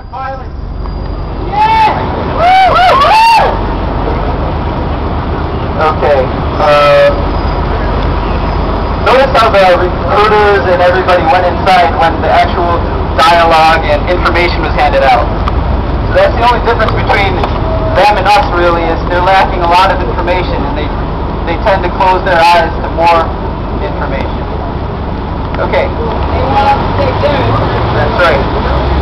violence. Yeah! Okay. Notice how the recruiters and everybody went inside when the actual dialogue and information was handed out. So that's the only difference between them and us, really, is they're lacking a lot of information, and they tend to close their eyes to more information. Okay. That's right.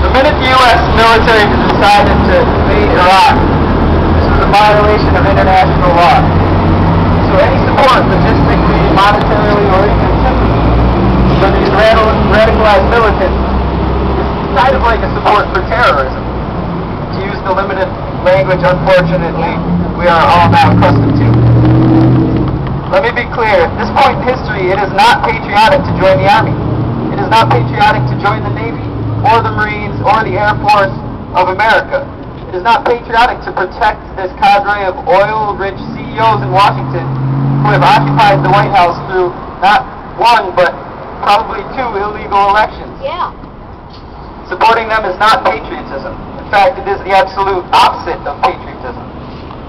The minute the U.S. military decided to invade Iraq, this was a violation of international law. So any support, logistically, monetarily, or even sympathy for these radicalized militants is kind of like a support for terrorism. To use the limited language, unfortunately, we are all now accustomed to. Let me be clear, at this point in history, it is not patriotic to join the Army. It is not patriotic to join the Navy, or the Marines, or the Air Force of America. It is not patriotic to protect this cadre of oil-rich CEOs in Washington who have occupied the White House through not one, but probably 2 illegal elections. Yeah. Supporting them is not patriotism. In fact, it is the absolute opposite of patriotism.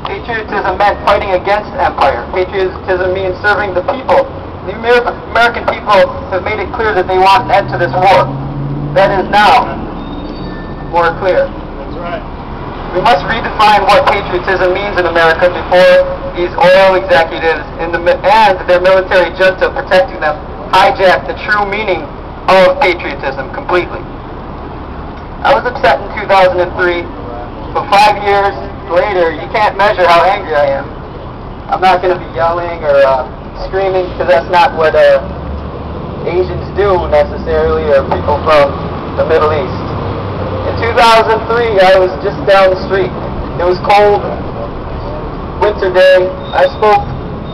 Patriotism meant fighting against empire. Patriotism means serving the people. The American people have made it clear that they want an end to this war. That is now more clear. That's right. We must redefine what patriotism means in America before these oil executives and their military junta protecting them hijack the true meaning of patriotism completely. I was upset in 2003, but 5 years later, you can't measure how angry I am. I'm not going to be yelling or screaming, because that's not what Asians do necessarily, or people from the Middle East. In 2003, I was just down the street. It was cold, winter day. I spoke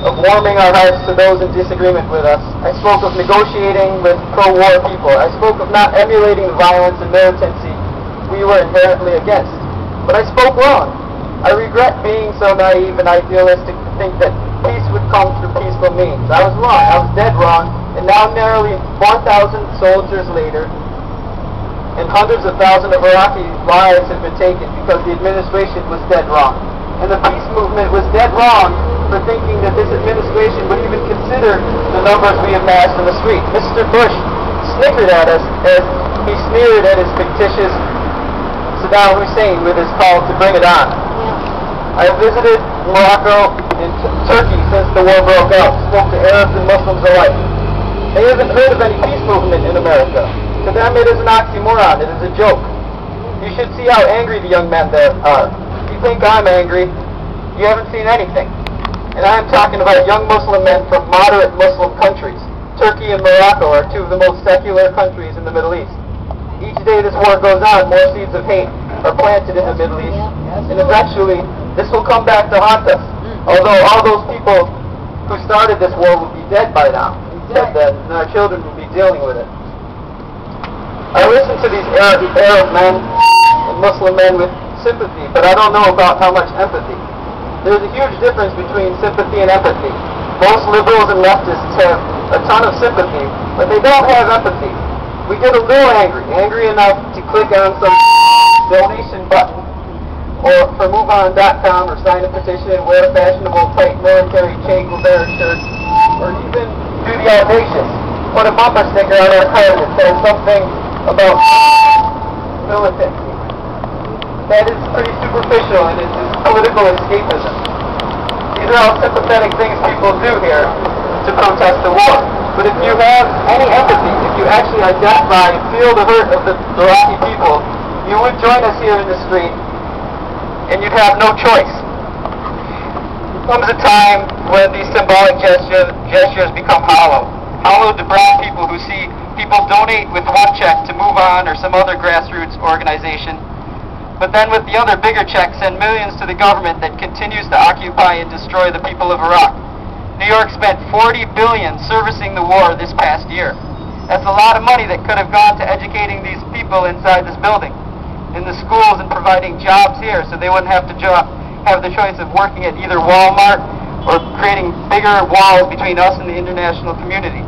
of warming our hearts to those in disagreement with us. I spoke of negotiating with pro-war people. I spoke of not emulating the violence and militancy we were inherently against. But I spoke wrong. I regret being so naive and idealistic to think that peace would come through peaceful means. I was wrong. I was dead wrong. And now nearly 4,000 soldiers later, and hundreds of thousands of Iraqi lives have been taken because the administration was dead wrong. And the peace movement was dead wrong for thinking that this administration would even consider the numbers we amassed in the street. Mr. Bush snickered at us as he sneered at his fictitious Saddam Hussein with his call to bring it on. I have visited Morocco and Turkey since the war broke out, spoke to Arabs and Muslims alike. They haven't heard of any peace movement in America. To them it is an oxymoron, it is a joke. You should see how angry the young men there are. If you think I'm angry, you haven't seen anything. And I am talking about young Muslim men from moderate Muslim countries. Turkey and Morocco are 2 of the most secular countries in the Middle East. Each day this war goes on, more seeds of hate are planted in the Middle East. And eventually, this will come back to haunt us. Although all those people who started this war will be dead by now. And our children will be dealing with it. I listen to these Arab men and Muslim men with sympathy, but I don't know about how much empathy. There's a huge difference between sympathy and empathy. Most liberals and leftists have a ton of sympathy, but they don't have empathy. We get a little angry enough to click on some donation button, or for MoveOn.com, or sign a petition, wear a fashionable tight military Che Guevara shirt, or even do the audacious, put a bumper sticker on our car that says something about militancy. That is pretty superficial, and it is political escapism. These are all sympathetic things people do here to protest the war. But if you have any empathy, if you actually identify and feel the hurt of the Iraqi people, you would join us here in the street, and you'd have no choice. There comes a time when these symbolic gestures become hollow. Hollow to brown people who see people donate with one check to Move On or some other grassroots organization, but then with the other bigger check send millions to the government that continues to occupy and destroy the people of Iraq. New York spent $40 billion servicing the war this past year. That's a lot of money that could have gone to educating these people inside this building, in the schools, and providing jobs here, so they wouldn't have to have the choice of working at either Walmart or creating bigger walls between us and the international community.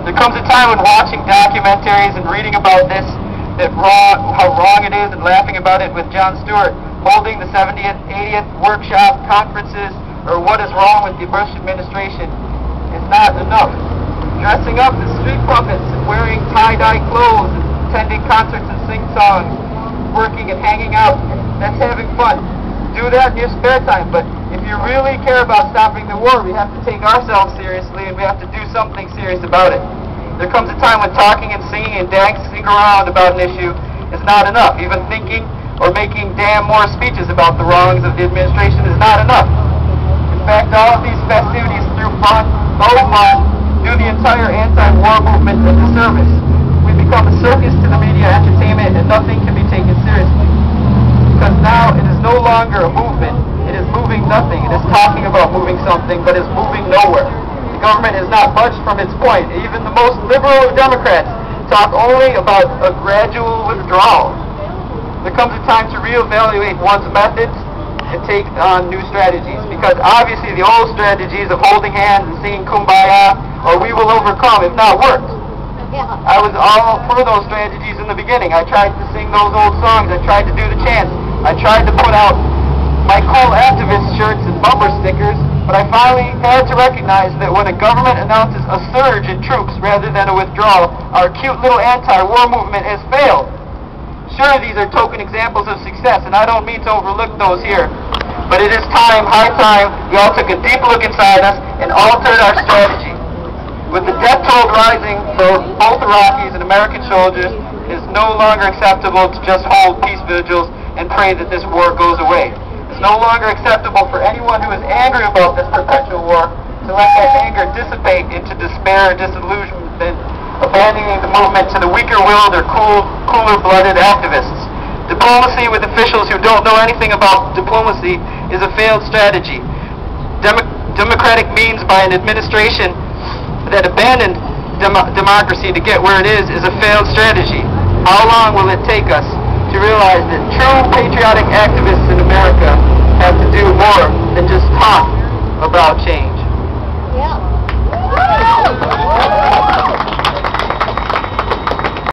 There comes a time when watching documentaries and reading about this how wrong it is and laughing about it with Jon Stewart, holding the 70th, 80th workshop conferences, or what is wrong with the Bush administration is not enough. Dressing up as street puppets and wearing tie-dye clothes and attending concerts and sing-songs, working and hanging out, that's having fun. Do that in your spare time, but if you really care about stopping the war, we have to take ourselves seriously and we have to do something serious about it. There comes a time when talking and singing and dancing around about an issue is not enough. Even thinking or making damn more speeches about the wrongs of the administration is not enough. In fact, all of these festivities through fun, do the entire anti-war movement a disservice. We become a circus to the media entertainment and nothing can be taken seriously. Because now it is no longer a movement, it is moving nothing. It is talking about moving something, but is moving nowhere. The government has not budged from its point. Even the most liberal of Democrats talk only about a gradual withdrawal. There comes a time to reevaluate one's methods and take on new strategies, because obviously the old strategies of holding hands and singing Kumbaya or we will overcome have not worked. I was all for those strategies in the beginning. I tried to sing those old songs. I tried to do the chants. I tried to put out my cool activist shirts and bumper stickers, but I finally had to recognize that when a government announces a surge in troops rather than a withdrawal, our cute little anti-war movement has failed. Sure, these are token examples of success, and I don't mean to overlook those here, but it is time, high time, we all took a deep look inside us and altered our strategy. With the death toll rising for both Iraqis and American soldiers, it is no longer acceptable to just hold peace vigils and pray that this war goes away. It's no longer acceptable for anyone who is angry about this perpetual war to let that anger dissipate into despair and disillusionment, abandoning the movement to the weaker-willed or cooler-blooded activists. Diplomacy with officials who don't know anything about diplomacy is a failed strategy. Democratic means by an administration that abandoned democracy to get where it is a failed strategy. How long will it take us to realize that true patriotic activists in America have to do more than just talk about change?